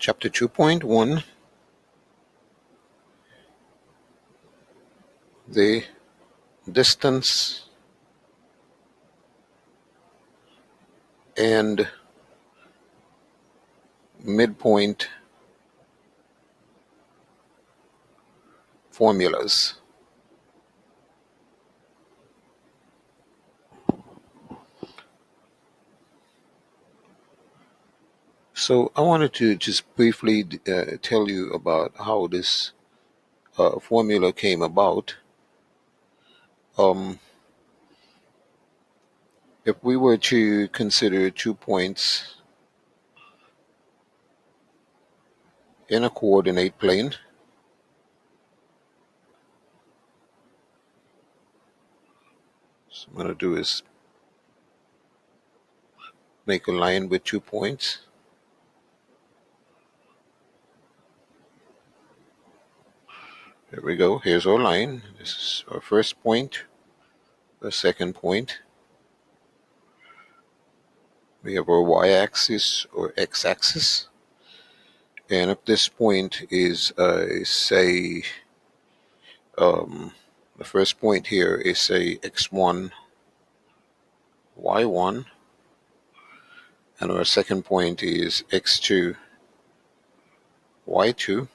Chapter 2.1, the distance and midpoint formulas. So I wanted to just briefly tell you about how this formula came about. If we were to consider 2 points in a coordinate plane, so I'm going to do is make a line with 2 points. There we go. Here's our line. This is our first point, our second point. We have our y-axis or x-axis. And if this point is, say, the first point here is, say, x1, y1, and our second point is x2, y2,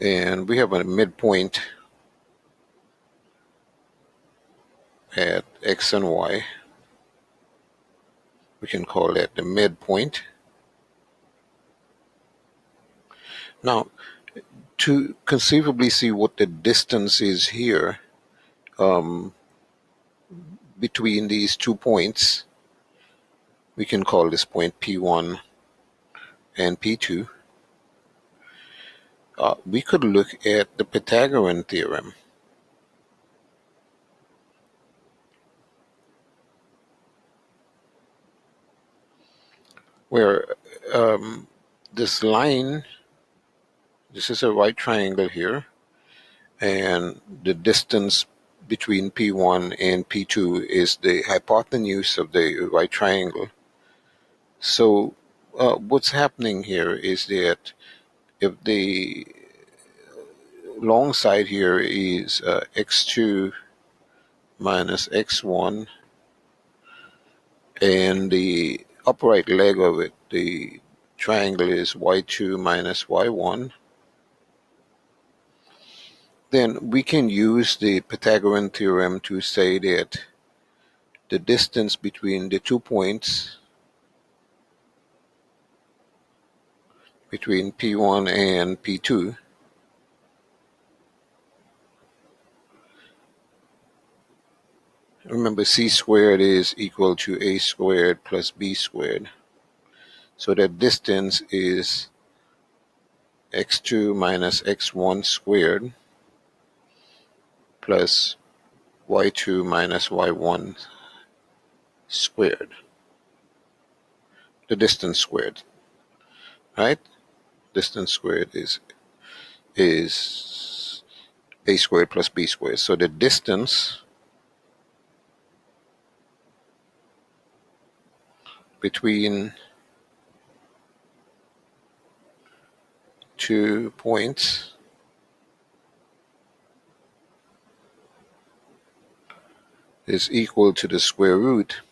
and we have a midpoint at x and y. We can call that the midpoint. Now, to conceivably see what the distance is here between these 2 points, we can call this point P1 and P2. We could look at the Pythagorean theorem. Where this line, this is a right triangle here, and the distance between P1 and P2 is the hypotenuse of the right triangle. So what's happening here is that if the long side here is x2 minus x1, and the upright leg of it, the triangle, is y2 minus y1, then we can use the Pythagorean theorem to say that the distance between the 2 points, between P1 and P2, remember c squared is equal to a squared plus b squared. So that distance is x2 minus x1 squared plus y2 minus y1 squared. The distance squared, right? Distance squared is a squared plus b squared. So the distance between 2 points is equal to the square root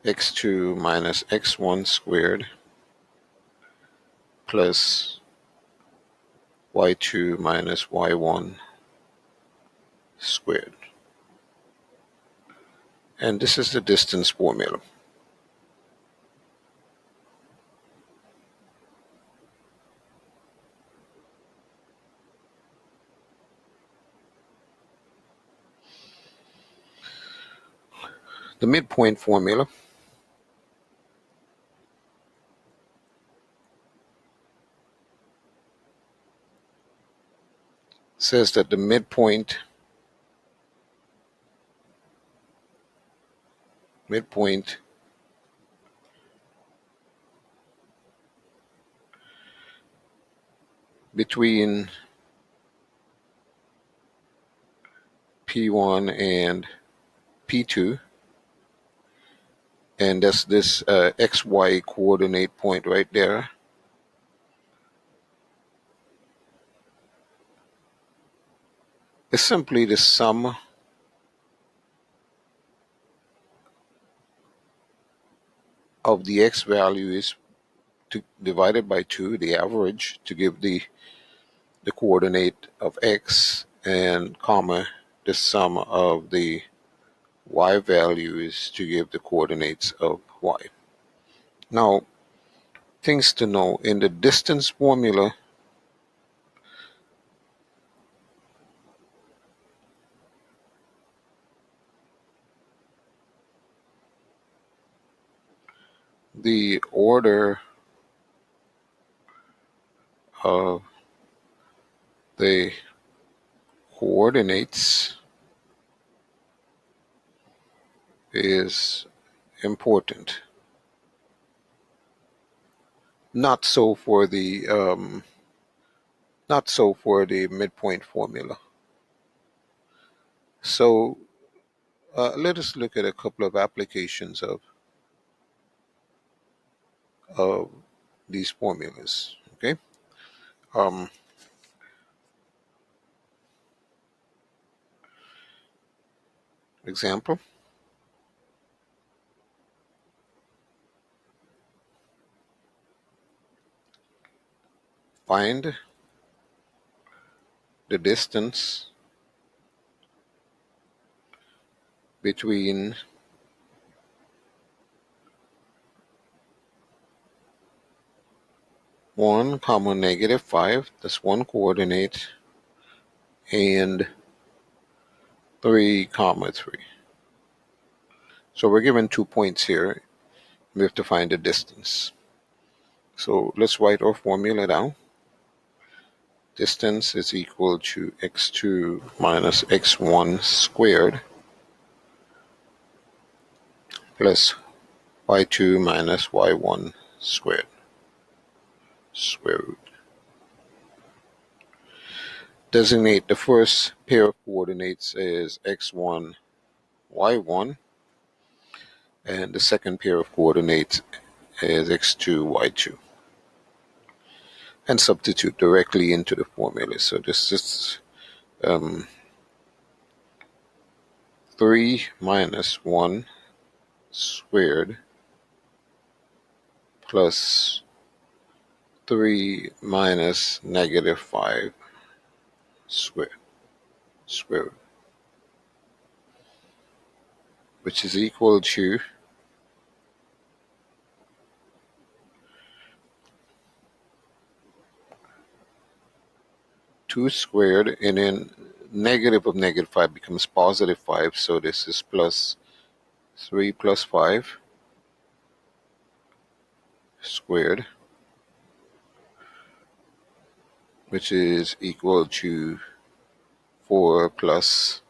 x2 minus x1 squared plus y2 minus y1 squared. And this is the distance formula. The midpoint formula says that the midpoint between P1 and P2 and that's this XY coordinate point right there. It's simply the sum of the x values divided by 2, the average, to give the coordinate of x, and comma, the sum of the y values to give the coordinates of y. Now, things to know: in the distance formula, the order of the coordinates is important. Not so for the midpoint formula. So let us look at a couple of applications of these formulas. Okay. Um, Example: find the distance between 1 comma -5, that's one coordinate, and 3 comma 3. So we're given 2 points here. We have to find the distance. So let's write our formula down. Distance is equal to x2 minus x1 squared plus y2 minus y1 squared, square root. Designate the first pair of coordinates as x1, y1, and the second pair of coordinates as x2, y2. And substitute directly into the formula. So this is 3 minus 1 squared plus 3 minus -5 squared, which is equal to 2 squared, and then negative of -5 becomes +5, so this is plus 3 plus 5 squared, which is equal to 4 plus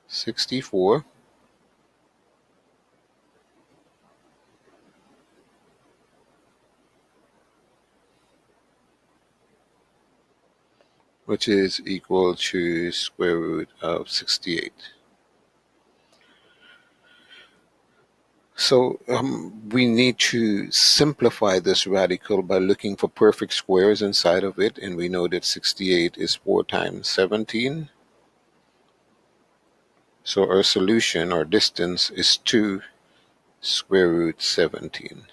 64, which is equal to square root of 68. So we need to simplify this radical by looking for perfect squares inside of it, and we know that 68 is 4 times 17. So our solution, our distance, is 2 square root 17.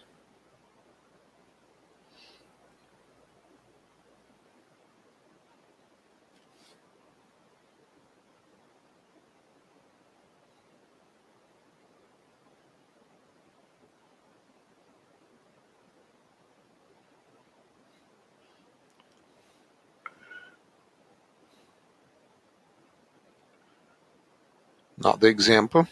Now the example.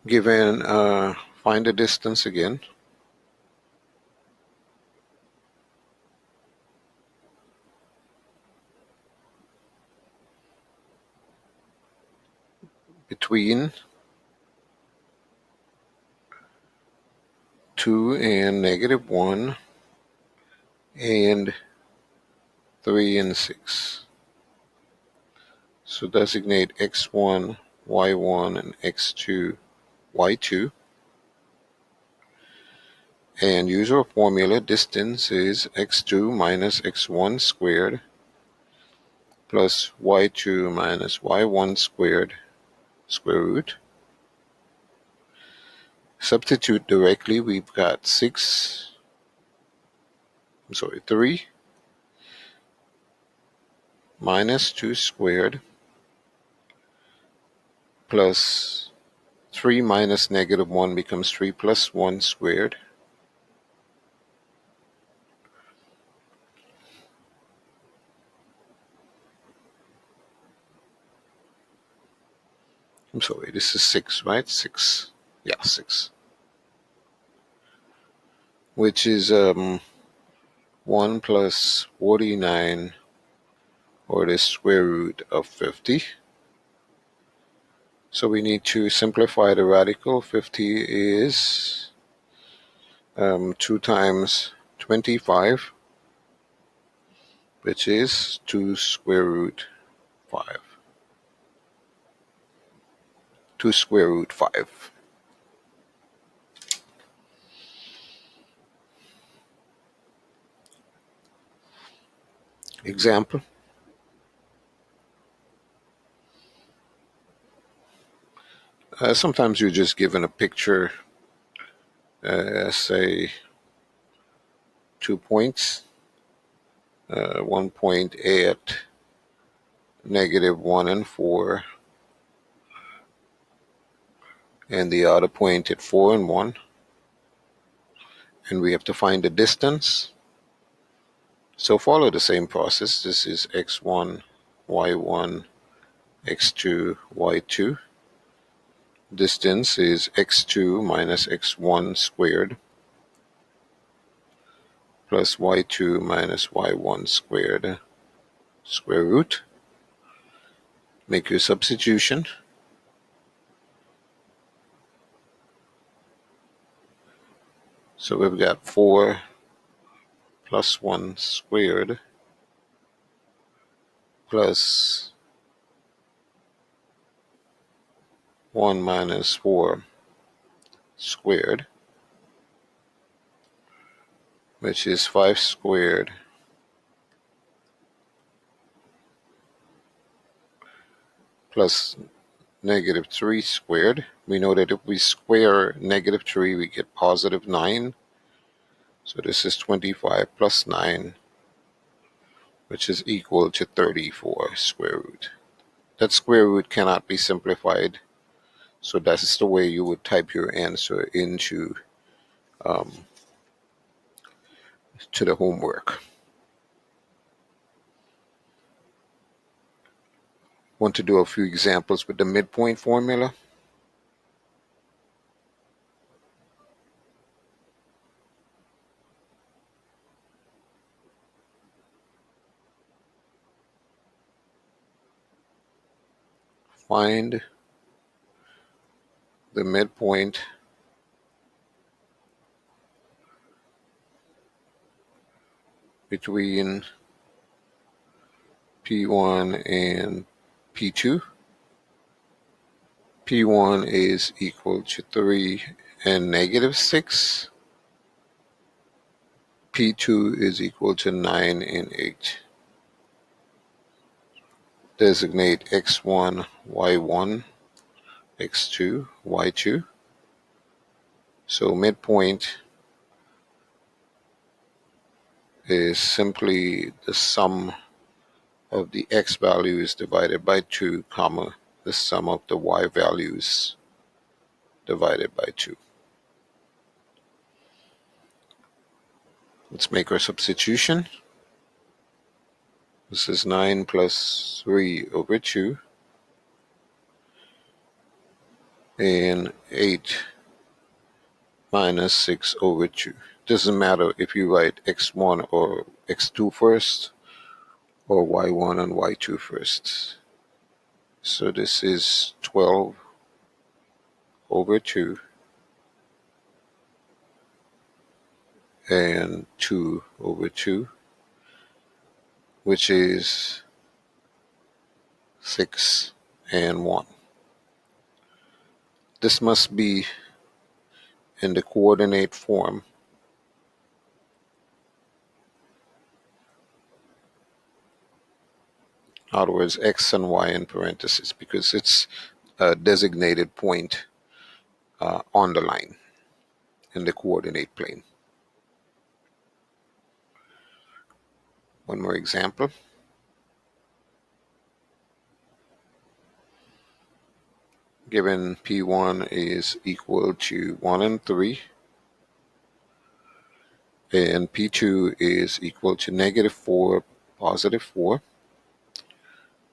Given, find the distance again. Between 2 and -1 and 3 and 6. So designate x1, y1, and x2, y2. And use our formula. Distance is x2 minus x1 squared plus y2 minus y1 squared square root. Substitute directly. We've got 3 minus 2 squared plus 3 minus negative 1 becomes 3 plus 1 squared. I'm sorry, this is 6, right? 6. Yeah, 6. Which is 1 plus 49, or the square root of 50. So we need to simplify the radical. 50 is 2 times 25, which is 2 square root 5. 2 square root 5. Example. Sometimes you're just given a picture, say 2 points. 1 point at negative 1 and 4, and the other point at 4 and 1. And we have to find the distance. So follow the same process. This is x1, y1, x2, y2. Distance is x2 minus x1 squared plus y2 minus y1 squared square root. Make your substitution. So we've got 4 plus 1 squared plus 1 minus 4 squared, which is 5 squared plus negative 3 squared. We know that if we square negative 3, we get positive 9. So this is 25 plus 9, which is equal to 34 square root. That square root cannot be simplified, so that's the way you would type your answer into to the homework. Want to do a few examples with the midpoint formula. Find the midpoint between P1 and P2. P1 is equal to 3 and negative 6. P2 is equal to 9 and 8. Designate x1, y1, x2, y2. So midpoint is simply the sum of the x values divided by 2, comma, the sum of the y values divided by 2. Let's make our substitution. This is 9 plus 3 over 2 and 8 minus 6 over 2. Doesn't matter if you write x1 or x2 first or y1 and y2 first. So this is 12 over 2 and 2 over 2, which is 6, and 1. This must be in the coordinate form. In other words, x and y in parentheses, because it's a designated point on the line in the coordinate plane. One more example. Given P1 is equal to 1 and 3, and P2 is equal to -4, +4,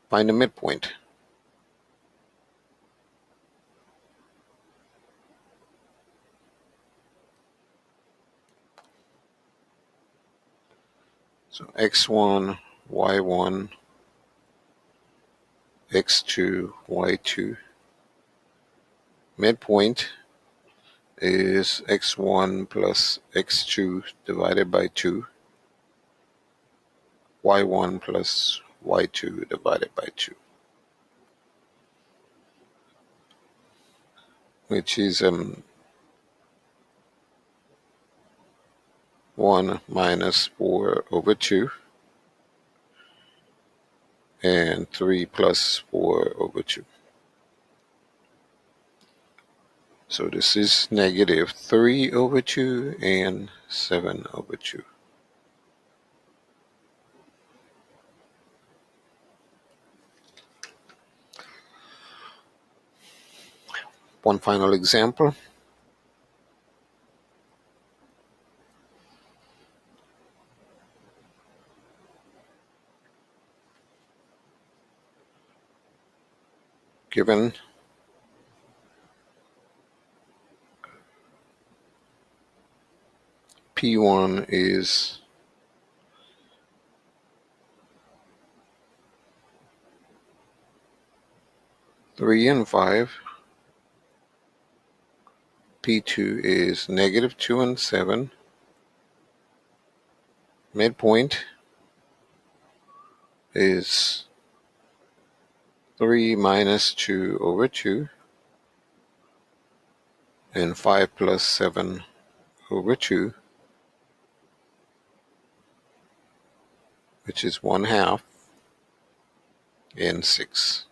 find the midpoint. So x1, y1, x2, y2. Midpoint is x1 plus x2 divided by 2, y1 plus y2 divided by 2, which is 1 minus 4 over 2 and 3 plus 4 over 2. So this is -3 over 2 and 7 over 2. One final example. Given P1 is 3 and 5, P2 is -2 and 7, midpoint is 3 minus 2 over 2 and 5 plus 7 over 2, which is 1/2 and 6.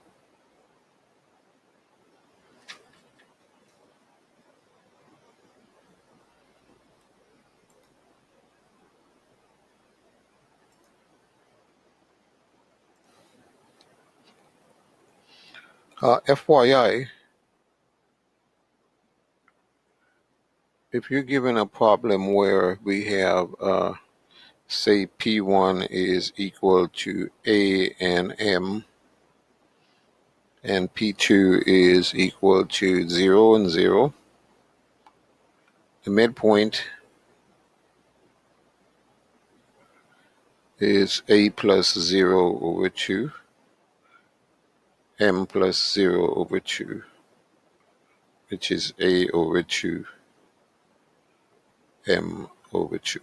FYI, if you're given a problem where we have, say, P1 is equal to A and M, and P2 is equal to 0 and 0, the midpoint is A plus 0 over 2, M plus 0 over 2, which is A over 2, M over 2.